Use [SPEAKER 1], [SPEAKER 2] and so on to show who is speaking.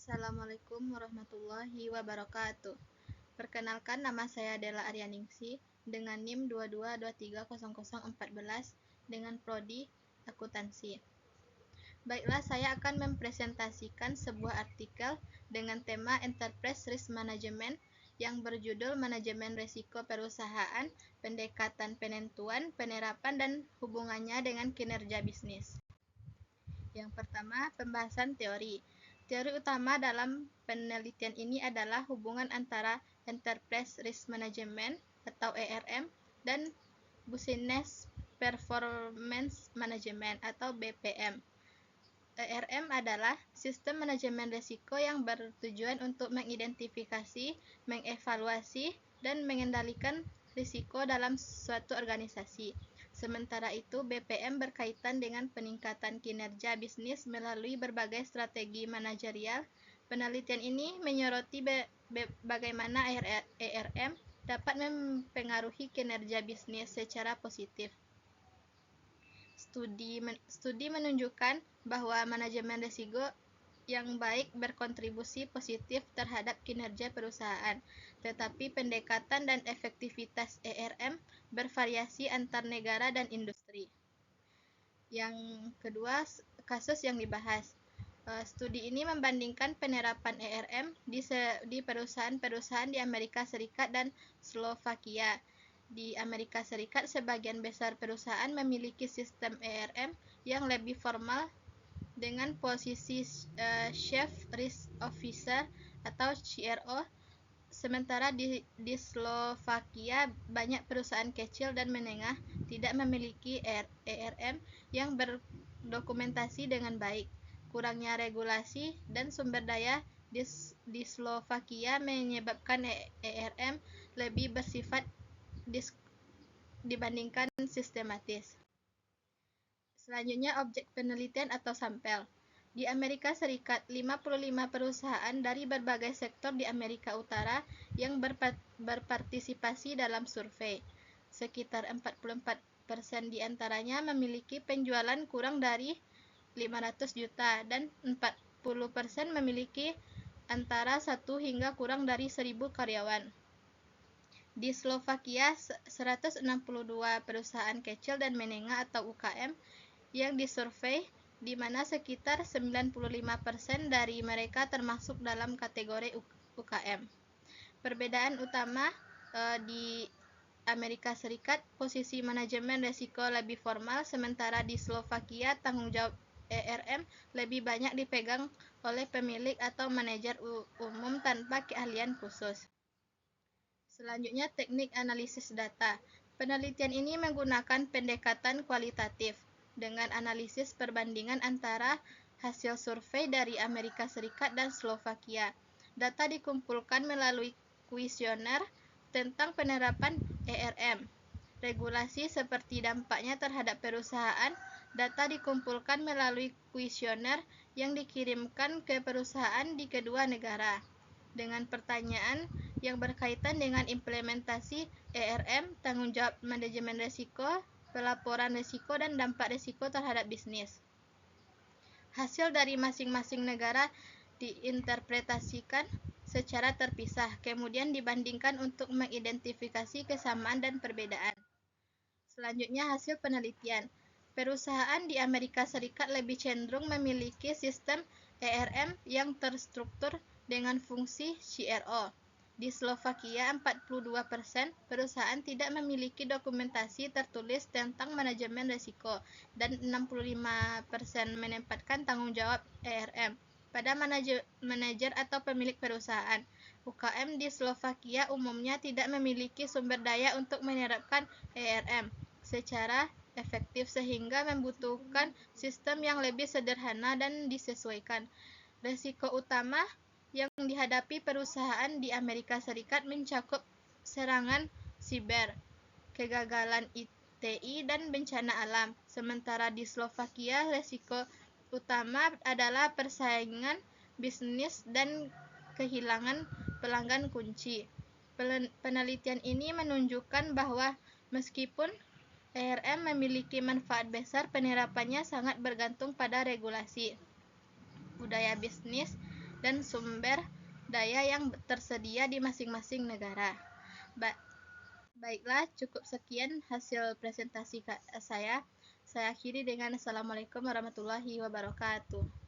[SPEAKER 1] Assalamualaikum warahmatullahi wabarakatuh. Perkenalkan, nama saya Della Aryaningsi dengan NIM 22230014 dengan prodi akuntansi. Baiklah, saya akan mempresentasikan sebuah artikel dengan tema Enterprise Risk Management yang berjudul Manajemen Risiko Perusahaan, Pendekatan Penentuan, Penerapan, dan Hubungannya dengan Kinerja Bisnis. Yang pertama, pembahasan teori. Teori utama dalam penelitian ini adalah hubungan antara Enterprise Risk Management atau ERM dan Business Performance Management atau BPM. ERM adalah sistem manajemen risiko yang bertujuan untuk mengidentifikasi, mengevaluasi, dan mengendalikan risiko dalam suatu organisasi. Sementara itu, BPM berkaitan dengan peningkatan kinerja bisnis melalui berbagai strategi manajerial. Penelitian ini menyoroti bagaimana ERM dapat mempengaruhi kinerja bisnis secara positif. Studi menunjukkan bahwa manajemen risiko yang baik berkontribusi positif terhadap kinerja perusahaan, tetapi pendekatan dan efektivitas ERM bervariasi antar negara dan industri. Yang kedua, kasus yang dibahas. Studi ini membandingkan penerapan ERM di perusahaan-perusahaan di Amerika Serikat dan Slovakia. Di Amerika Serikat, sebagian besar perusahaan memiliki sistem ERM yang lebih formal dengan posisi Chief Risk Officer atau CRO. Sementara di Slovakia, banyak perusahaan kecil dan menengah tidak memiliki ERM yang berdokumentasi dengan baik. Kurangnya regulasi dan sumber daya di Slovakia menyebabkan ERM lebih bersifat dibandingkan sistematis. Selanjutnya, objek penelitian atau sampel. Di Amerika Serikat, 55 perusahaan dari berbagai sektor di Amerika Utara yang berpartisipasi dalam survei. Sekitar 44% di antaranya memiliki penjualan kurang dari 500 juta dan 40% memiliki antara 1 hingga kurang dari 1.000 karyawan. Di Slovakia, 162 perusahaan kecil dan menengah atau UKM yang disurvei, di mana sekitar 95% dari mereka termasuk dalam kategori UKM. Perbedaan utama di Amerika Serikat, posisi manajemen risiko lebih formal, sementara di Slovakia tanggung jawab ERM lebih banyak dipegang oleh pemilik atau manajer umum tanpa keahlian khusus. Selanjutnya, teknik analisis data. Penelitian ini menggunakan pendekatan kualitatif dengan analisis perbandingan antara hasil survei dari Amerika Serikat dan Slovakia. Data dikumpulkan melalui kuesioner tentang penerapan ERM. Regulasi seperti dampaknya terhadap perusahaan. Data dikumpulkan melalui kuesioner yang dikirimkan ke perusahaan di kedua negara dengan pertanyaan yang berkaitan dengan implementasi ERM, tanggung jawab manajemen risiko, pelaporan risiko, dan dampak risiko terhadap bisnis. Hasil dari masing-masing negara diinterpretasikan secara terpisah, kemudian dibandingkan untuk mengidentifikasi kesamaan dan perbedaan. Selanjutnya, hasil penelitian. Perusahaan di Amerika Serikat lebih cenderung memiliki sistem ERM yang terstruktur dengan fungsi CRO. Di Slovakia, 42% perusahaan tidak memiliki dokumentasi tertulis tentang manajemen risiko dan 65% menempatkan tanggung jawab ERM pada manajer atau pemilik perusahaan. UKM di Slovakia umumnya tidak memiliki sumber daya untuk menerapkan ERM secara efektif sehingga membutuhkan sistem yang lebih sederhana dan disesuaikan. Risiko utama yang dihadapi perusahaan di Amerika Serikat mencakup serangan siber, kegagalan ITI, dan bencana alam. Sementara di Slovakia, risiko utama adalah persaingan bisnis dan kehilangan pelanggan kunci. Penelitian ini menunjukkan bahwa meskipun ERM memiliki manfaat besar, penerapannya sangat bergantung pada regulasi, budaya bisnis, dan sumber daya yang tersedia di masing-masing negara. Baiklah, cukup sekian hasil presentasi saya. Saya akhiri dengan Assalamualaikum warahmatullahi wabarakatuh.